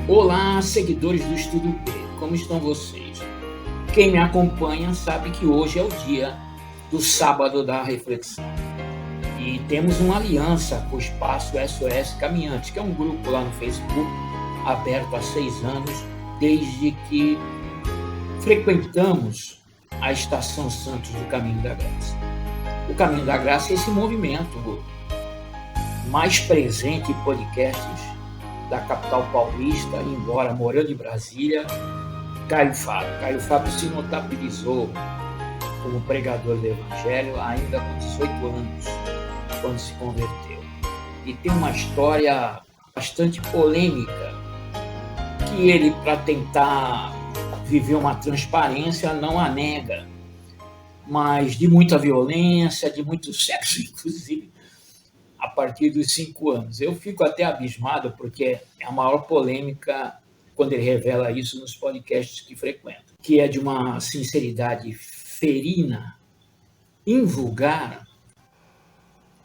Olá, seguidores do Estudo B, como estão vocês? Quem me acompanha sabe que hoje é o dia do Sábado da Reflexão. E temos uma aliança com o Espaço SOS Caminhantes, que é um grupo lá no Facebook, aberto há 6 anos, desde que frequentamos a Estação Santos do Caminho da Graça. O Caminho da Graça é esse movimento mais presente em podcasts da capital paulista, embora morando em Brasília, Caio Fábio. Caio Fábio se notabilizou como pregador do Evangelho ainda com 18 anos, quando se converteu. E tem uma história bastante polêmica, que ele, para tentar viver uma transparência, não a nega, mas de muita violência, de muito sexo, inclusive, a partir dos 5 anos. Eu fico até abismado, porque é a maior polêmica quando ele revela isso nos podcasts que frequenta, que é de uma sinceridade ferina, invulgar.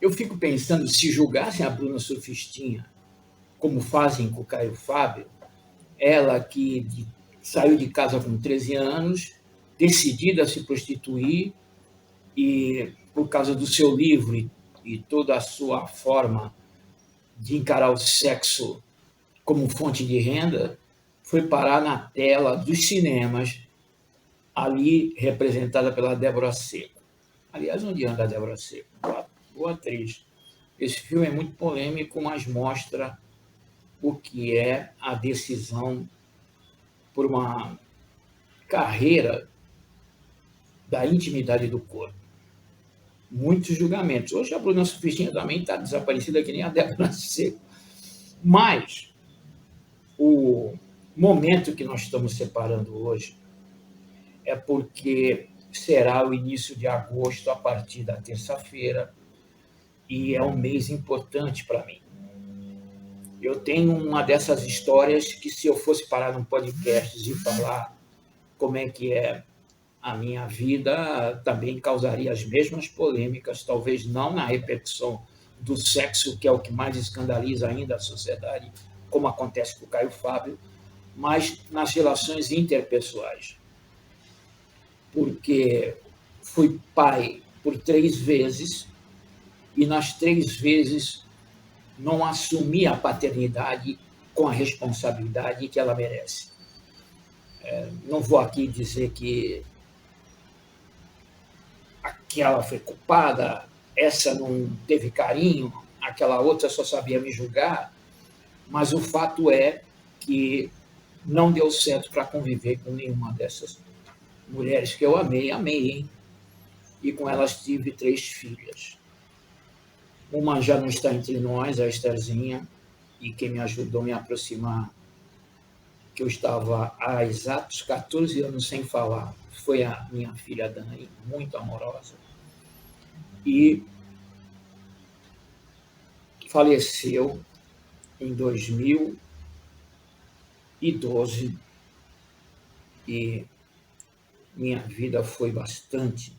Eu fico pensando, se julgassem a Bruna Surfistinha, como fazem com o Caio Fábio, ela que saiu de casa com 13 anos, decidida a se prostituir, e por causa do seu livro e toda a sua forma de encarar o sexo como fonte de renda, foi parar na tela dos cinemas, ali representada pela Débora Seco. Aliás, onde anda a Débora Seco? Boa atriz. Esse filme é muito polêmico, mas mostra o que é a decisão por uma carreira da intimidade do corpo. Muitos julgamentos. Hoje a Bruna Surfistinha também está desaparecida, que nem a Débora Seco. Mas o momento que nós estamos separando hoje é porque será o início de agosto, a partir da terça-feira, e é um mês importante para mim. Eu tenho uma dessas histórias que, se eu fosse parar num podcast e falar como é que é a minha vida, também causaria as mesmas polêmicas, talvez não na repercussão do sexo, que é o que mais escandaliza ainda a sociedade, como acontece com o Caio Fábio, mas nas relações interpessoais. Porque fui pai por 3 vezes, e nas 3 vezes não assumi a paternidade com a responsabilidade que ela merece. Não vou aqui dizer que aquela foi culpada, essa não teve carinho, aquela outra só sabia me julgar, mas o fato é que não deu certo para conviver com nenhuma dessas mulheres que eu amei, hein? E com elas tive 3 filhas. Uma já não está entre nós, a Estherzinha, e quem me ajudou a me aproximar, que eu estava há exatos 14 anos sem falar, foi a minha filha Dani, muito amorosa. E faleceu em 2012, e minha vida foi bastante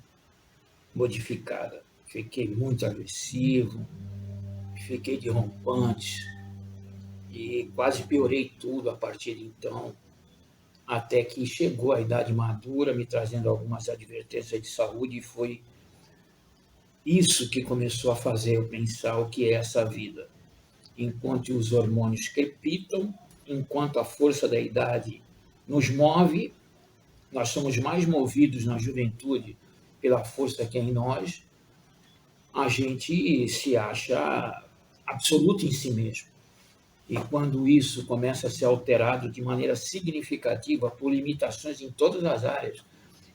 modificada. Fiquei muito agressivo, fiquei de rompante e quase piorei tudo a partir de então, até que chegou a idade madura, me trazendo algumas advertências de saúde, e foi isso que começou a fazer eu pensar o que é essa vida. Enquanto os hormônios crepitam, enquanto a força da idade nos move, nós somos mais movidos na juventude pela força que é em nós, a gente se acha absoluto em si mesmo. E quando isso começa a ser alterado de maneira significativa por limitações em todas as áreas,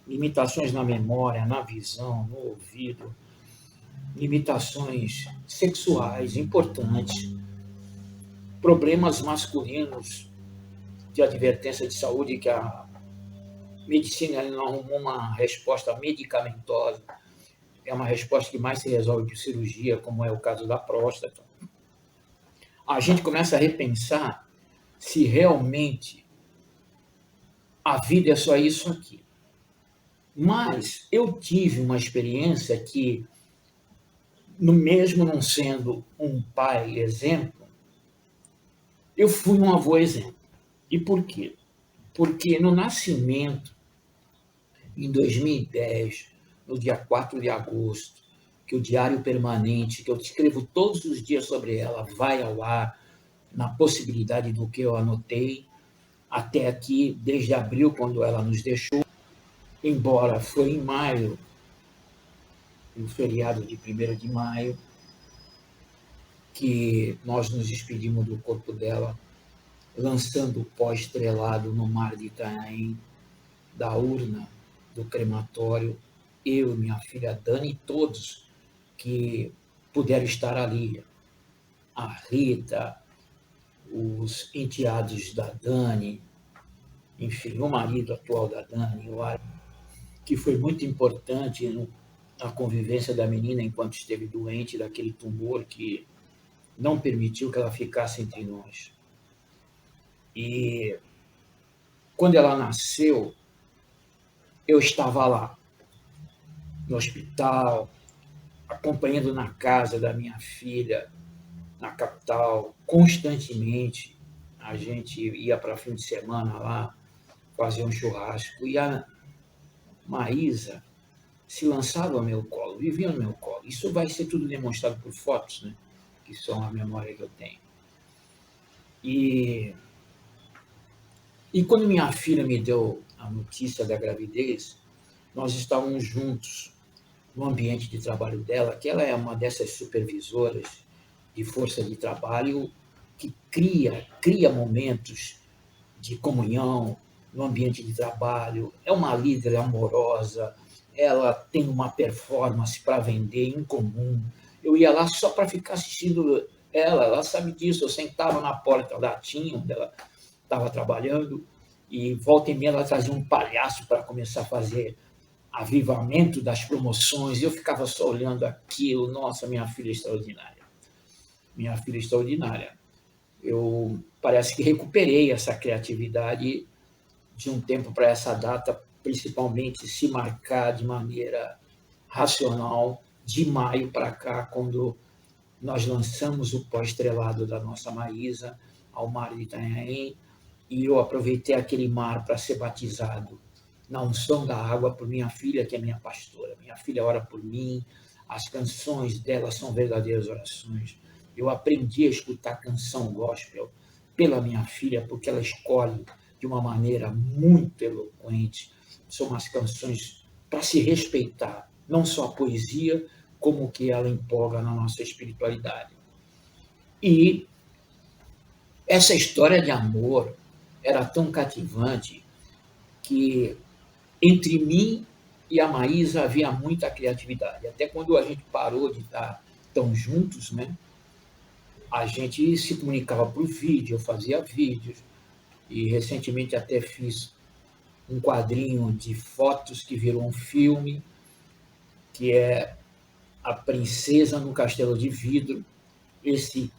limitações na memória, na visão, no ouvido, limitações sexuais importantes, problemas masculinos de advertência de saúde, que a medicina não arrumou uma resposta medicamentosa, é uma resposta que mais se resolve por cirurgia, como é o caso da próstata. A gente começa a repensar se realmente a vida é só isso aqui. Mas eu tive uma experiência que, mesmo não sendo um pai exemplo, eu fui um avô exemplo. E por quê? Porque no nascimento, em 2010, no dia 4 de agosto, que o Diário Permanente, que eu escrevo todos os dias sobre ela, vai ao ar, na possibilidade do que eu anotei, até aqui, desde abril, quando ela nos deixou, embora foi em maio, no feriado de 1º de maio, que nós nos despedimos do corpo dela, lançando o pó estrelado no mar de Itanhaém, da urna do crematório, eu, minha filha Dani e todos que puderam estar ali. A Rita, os enteados da Dani, enfim, o marido atual da Dani, o Ari, que foi muito importante na convivência da menina enquanto esteve doente daquele tumor que não permitiu que ela ficasse entre nós. E quando ela nasceu, eu estava lá, no hospital, acompanhando na casa da minha filha, na capital, constantemente. A gente ia para fim de semana lá, fazer um churrasco, e a Maísa se lançava ao meu colo, vivia no meu colo. Isso vai ser tudo demonstrado por fotos, né? Que são a memória que eu tenho. E quando minha filha me deu a notícia da gravidez, nós estávamos juntos no ambiente de trabalho dela, que ela é uma dessas supervisoras de força de trabalho que cria momentos de comunhão no ambiente de trabalho, é uma líder amorosa, ela tem uma performance para vender incomum. Eu ia lá só para ficar assistindo ela sabe disso, eu sentava na porta da TIM, onde ela estava trabalhando, e volta e meia ela trazia um palhaço para começar a fazer avivamento das promoções, e eu ficava só olhando aquilo. Nossa, minha filha é extraordinária. Minha filha é extraordinária. Eu parece que recuperei essa criatividade de um tempo para essa data, principalmente se marcar de maneira racional de maio para cá, quando nós lançamos o pó-estrelado da nossa Maísa ao mar de Itanhaém, e eu aproveitei aquele mar para ser batizado na unção da água por minha filha, que é minha pastora. Minha filha ora por mim, as canções dela são verdadeiras orações. Eu aprendi a escutar canção gospel pela minha filha, porque ela escolhe de uma maneira muito eloquente. São umas canções para se respeitar, não só a poesia, como o que ela empolga na nossa espiritualidade. E essa história de amor era tão cativante que entre mim e a Maísa havia muita criatividade. Até quando a gente parou de estar tão juntos, né? A gente se comunicava por vídeo, eu fazia vídeos, e recentemente até fiz um quadrinho de fotos que virou um filme, que é A Princesa no Castelo de Vidro. Esse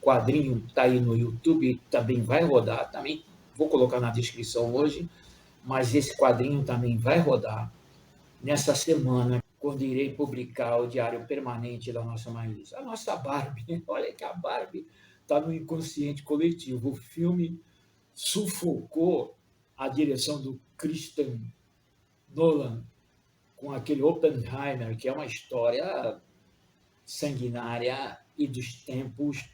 quadrinho está aí no YouTube, também vai rodar, também vou colocar na descrição hoje, mas esse quadrinho também vai rodar nessa semana, quando irei publicar o Diário Permanente da nossa Maísa. A nossa Barbie, olha que a Barbie está no inconsciente coletivo. O filme sufocou a direção do Christopher Nolan com aquele Oppenheimer, que é uma história sanguinária e dos tempos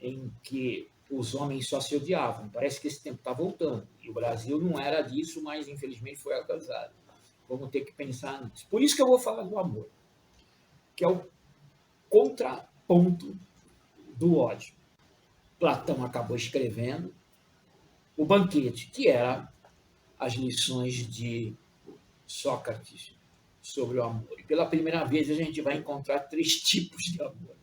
em que os homens só se odiavam. Parece que esse tempo está voltando. E o Brasil não era disso, mas infelizmente foi alcançado. Vamos ter que pensar nisso. Por isso que eu vou falar do amor, que é o contraponto do ódio. Platão acabou escrevendo O Banquete, que era as lições de Sócrates sobre o amor. E pela primeira vez a gente vai encontrar 3 tipos de amor.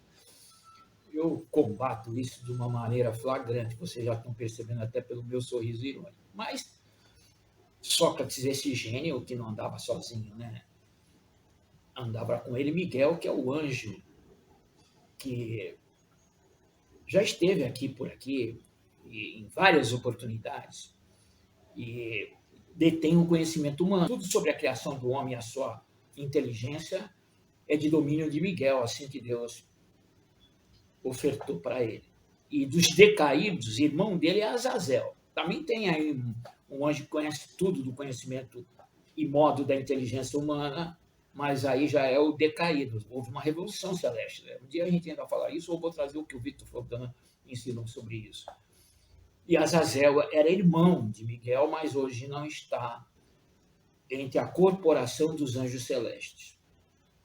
Eu combato isso de uma maneira flagrante, vocês já estão percebendo até pelo meu sorriso irônico. Mas Sócrates, esse gênio que não andava sozinho, né? Andava com ele Miguel, que é o anjo, que já esteve aqui por aqui, em várias oportunidades, e detém o conhecimento humano. Tudo sobre a criação do homem e a sua inteligência é de domínio de Miguel, assim que Deus ofertou para ele. E dos decaídos, irmão dele é Azazel. Também tem aí um anjo que conhece tudo do conhecimento e modo da inteligência humana, mas aí já é o decaído. Houve uma revolução celeste. Né? Um dia a gente ainda falar isso, ou vou trazer o que o Victor Fontana ensinou sobre isso. E Azazel era irmão de Miguel, mas hoje não está entre a corporação dos anjos celestes.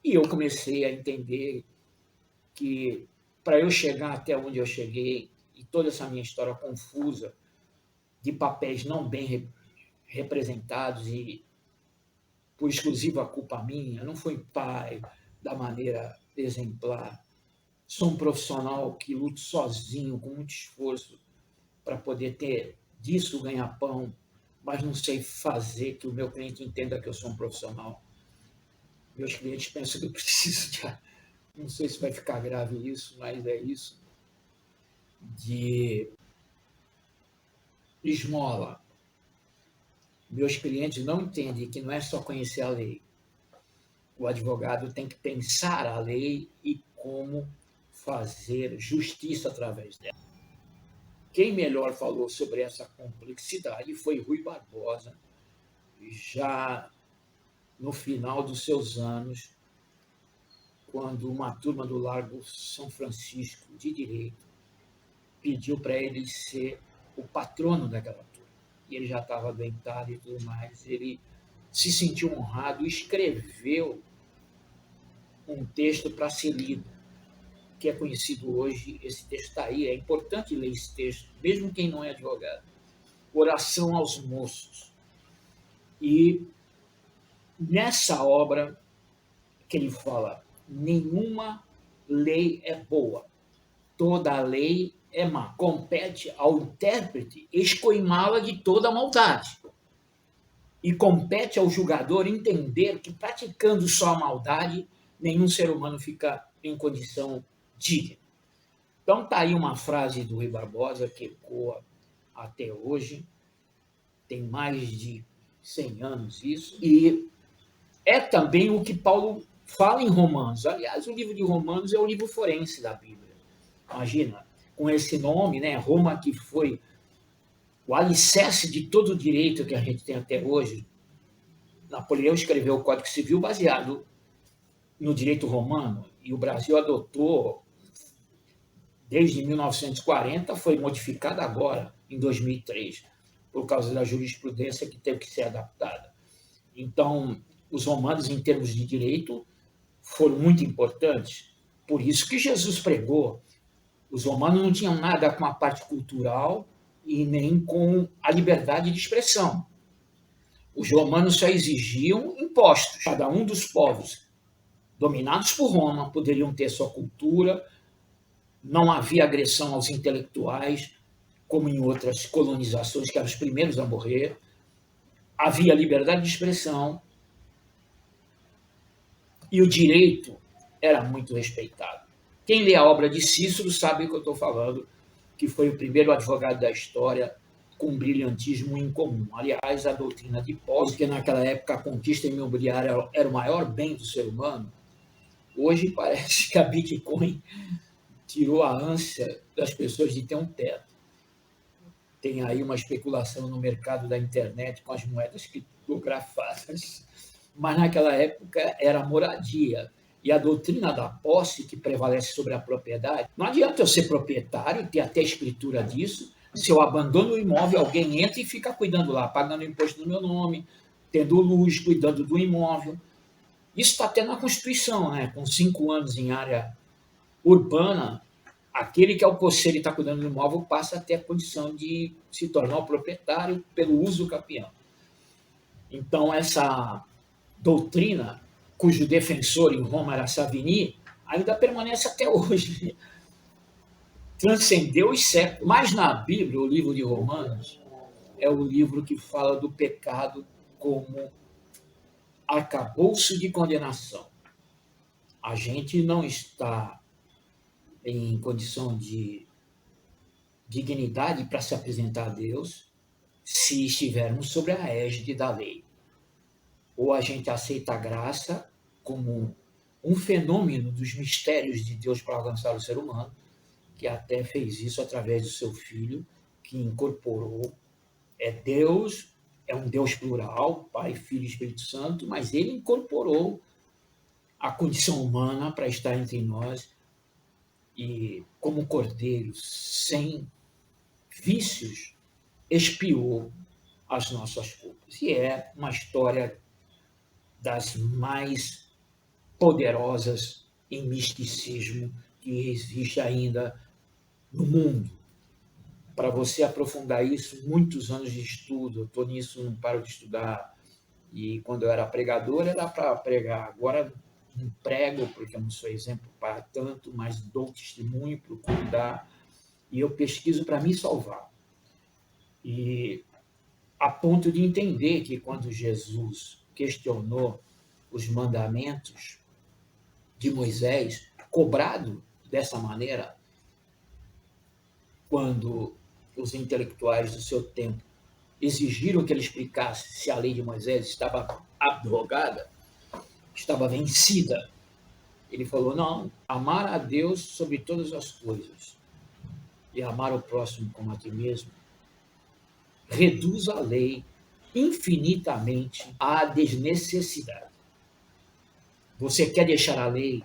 E eu comecei a entender que, para eu chegar até onde eu cheguei, e toda essa minha história confusa, de papéis não bem representados e por exclusiva culpa minha, não fui pai da maneira exemplar, sou um profissional que luto sozinho, com muito esforço, para poder ter disso ganhar pão, mas não sei fazer que o meu cliente entenda que eu sou um profissional. Meus clientes pensam que eu preciso de... Não sei se vai ficar grave isso, mas é isso. De esmola. Meus clientes não entendem que não é só conhecer a lei. O advogado tem que pensar a lei e como fazer justiça através dela. Quem melhor falou sobre essa complexidade foi Rui Barbosa, já no final dos seus anos, quando uma turma do Largo São Francisco de Direito pediu para ele ser o patrono daquela turma. E ele já estava adoentado e tudo mais. Ele se sentiu honrado e escreveu um texto para ser lido, que é conhecido hoje. Esse texto está aí, é importante ler esse texto, mesmo quem não é advogado. Oração aos moços. E nessa obra que ele fala, nenhuma lei é boa, toda lei é má. Compete ao intérprete escoimá-la de toda maldade. E compete ao julgador entender que, praticando só a maldade, nenhum ser humano fica em condição digna. Então, está aí uma frase do Rui Barbosa que ecoa até hoje, tem mais de 100 anos isso, e é também o que Paulo fala em Romanos. Aliás, o livro de Romanos é o livro forense da Bíblia. Imagina, com esse nome, né? Roma, que foi o alicerce de todo o direito que a gente tem até hoje. Napoleão escreveu o Código Civil baseado no direito romano, e o Brasil adotou desde 1940, foi modificado agora, em 2003, por causa da jurisprudência que teve que ser adaptada. Então, os romanos, em termos de direito, foram muito importantes. Por isso que Jesus pregou. Os romanos não tinham nada com a parte cultural e nem com a liberdade de expressão. Os romanos só exigiam impostos. Cada um dos povos dominados por Roma poderiam ter sua cultura, não havia agressão aos intelectuais, como em outras colonizações, que eram os primeiros a morrer, havia liberdade de expressão e o direito era muito respeitado. Quem lê a obra de Cícero sabe o que eu estou falando, que foi o primeiro advogado da história com um brilhantismo incomum. Aliás, a doutrina de posse, que naquela época a conquista imobiliária era o maior bem do ser humano, hoje parece que a Bitcoin tirou a ânsia das pessoas de ter um teto. Tem aí uma especulação no mercado da internet com as moedas criptografadas, mas naquela época era moradia. E a doutrina da posse, que prevalece sobre a propriedade, não adianta eu ser proprietário, ter até escritura disso, se eu abandono o imóvel, alguém entra e fica cuidando lá, pagando imposto no meu nome, tendo luz, cuidando do imóvel. Isso está até na Constituição, né? Com 5 anos em área urbana, aquele que é o posseiro e está cuidando do imóvel passa a ter a condição de se tornar o proprietário pelo uso do capião. Então, essa doutrina, cujo defensor em Roma era Savigny, ainda permanece até hoje. Transcendeu os séculos. Mas na Bíblia, o livro de Romanos é o livro que fala do pecado como arcabouço de condenação. A gente não está em condição de dignidade para se apresentar a Deus se estivermos sobre a égide da lei. Ou a gente aceita a graça como um fenômeno dos mistérios de Deus para alcançar o ser humano, que até fez isso através do seu Filho, que incorporou Deus, é um Deus plural, Pai, Filho e Espírito Santo, mas ele incorporou a condição humana para estar entre nós e, como cordeiro, sem vícios, expiou as nossas culpas. E é uma história das mais poderosas em misticismo que existe ainda no mundo. Para você aprofundar isso, muitos anos de estudo, eu estou nisso, não paro de estudar. E quando eu era pregador, era para pregar. Agora não prego, porque eu não sou exemplo para tanto, mas dou testemunho, procuro dar, e eu pesquiso para me salvar. E a ponto de entender que quando Jesus questionou os mandamentos de Moisés, cobrado dessa maneira, quando os intelectuais do seu tempo exigiram que ele explicasse se a lei de Moisés estava abrogada, estava vencida, ele falou: não, amar a Deus sobre todas as coisas e amar o próximo como a ti mesmo reduz a lei infinitamente à desnecessidade. Você quer deixar a lei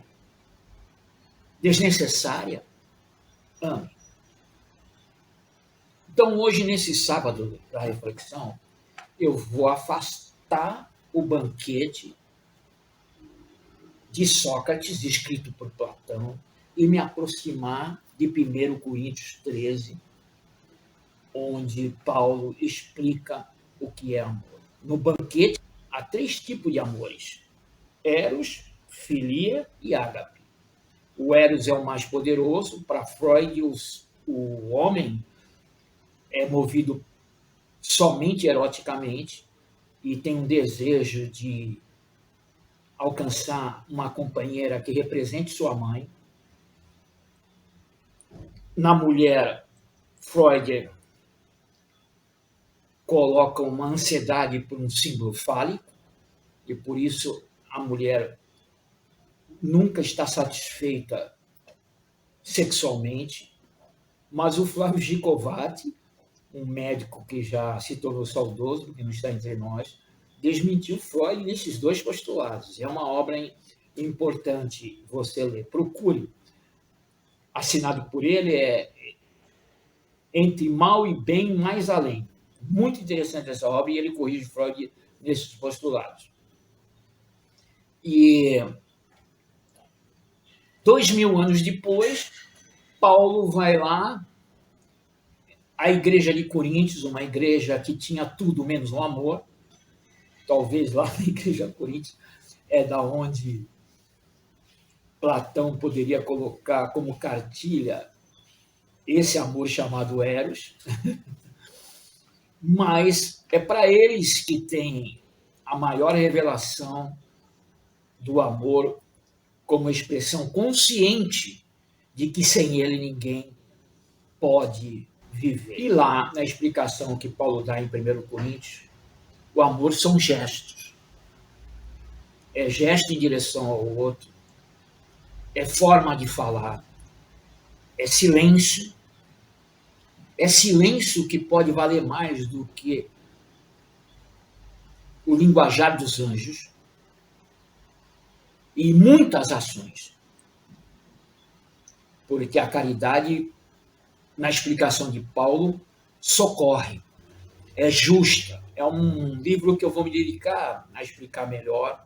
desnecessária? Ame. Então, hoje, nesse sábado da reflexão, eu vou afastar o banquete de Sócrates, escrito por Platão, e me aproximar de 1 Coríntios 13, onde Paulo explica o que é amor. No banquete, há 3 tipos de amores: eros, filia e ágape. O eros é o mais poderoso. Para Freud, o homem é movido somente eroticamente e tem um desejo de alcançar uma companheira que represente sua mãe. Na mulher, Freud coloca uma ansiedade por um símbolo fálico, e por isso a mulher nunca está satisfeita sexualmente. Mas o Flávio Gicovati, um médico que já se tornou saudoso, porque não está entre nós, desmentiu Freud nesses 2 postulados. É uma obra importante você ler. Procure. Assinado por ele, Entre Mal e Bem Mais Além. Muito interessante essa obra, e ele corrige Freud nesses postulados. E 2000 anos depois, Paulo vai lá, a igreja de Coríntios, uma igreja que tinha tudo menos o amor. Talvez lá na igreja de Coríntios é da onde Platão poderia colocar como cartilha esse amor chamado eros. Mas é para eles que tem a maior revelação do amor como expressão consciente de que sem ele ninguém pode viver. E lá, na explicação que Paulo dá em 1 Coríntios, o amor são gestos. É gesto em direção ao outro, é forma de falar, é silêncio que pode valer mais do que o linguajar dos anjos, e muitas ações. Porque a caridade, na explicação de Paulo, socorre, é justa. É um livro que eu vou me dedicar a explicar melhor.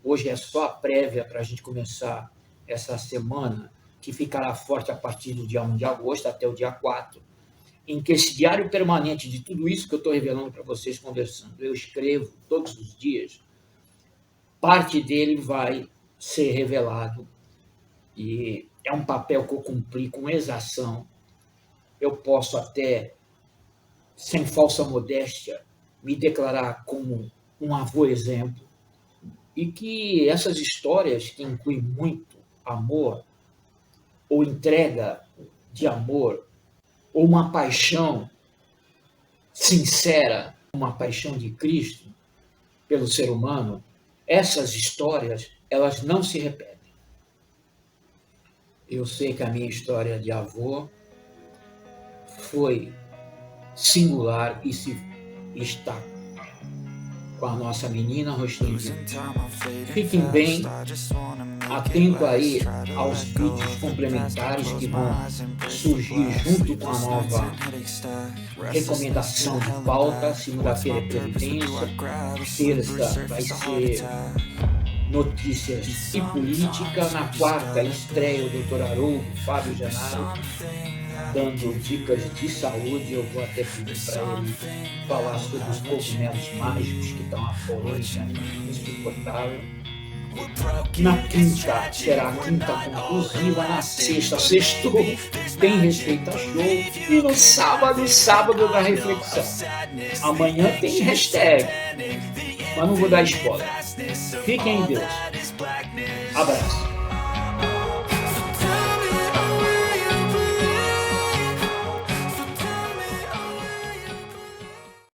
Hoje é só a prévia para a gente começar essa semana, que ficará forte a partir do dia 1 de agosto até o dia 4, em que esse diário permanente de tudo isso que eu estou revelando para vocês conversando, eu escrevo todos os dias, parte dele vai ser revelado, e é um papel que eu cumpri com exação. Eu posso até, sem falsa modéstia, me declarar como um avô exemplo, e que essas histórias que incluem muito amor, ou entrega de amor, ou uma paixão sincera, uma paixão de Cristo pelo ser humano, essas histórias, elas não se repetem. Eu sei que a minha história de avô foi singular e se está com a nossa menina Roslin. Fiquem bem, atento aí aos vídeos complementares que vão surgir junto com a nova recomendação de pauta. Segunda-feira é Previdência, terça vai ser Notícias e Política, na quarta estreia o Dr. Haroldo Fábio Janaro, dando dicas de saúde. Eu vou até pedir para ele falar sobre os cogumelos mágicos que estão à polêmica insuportável. Na quinta será a quinta conclusiva, na sexta, sextou, tem Receita Show, e no sábado da reflexão. Amanhã tem hashtag, mas não vou dar spoiler. Fiquem em Deus. Abraço.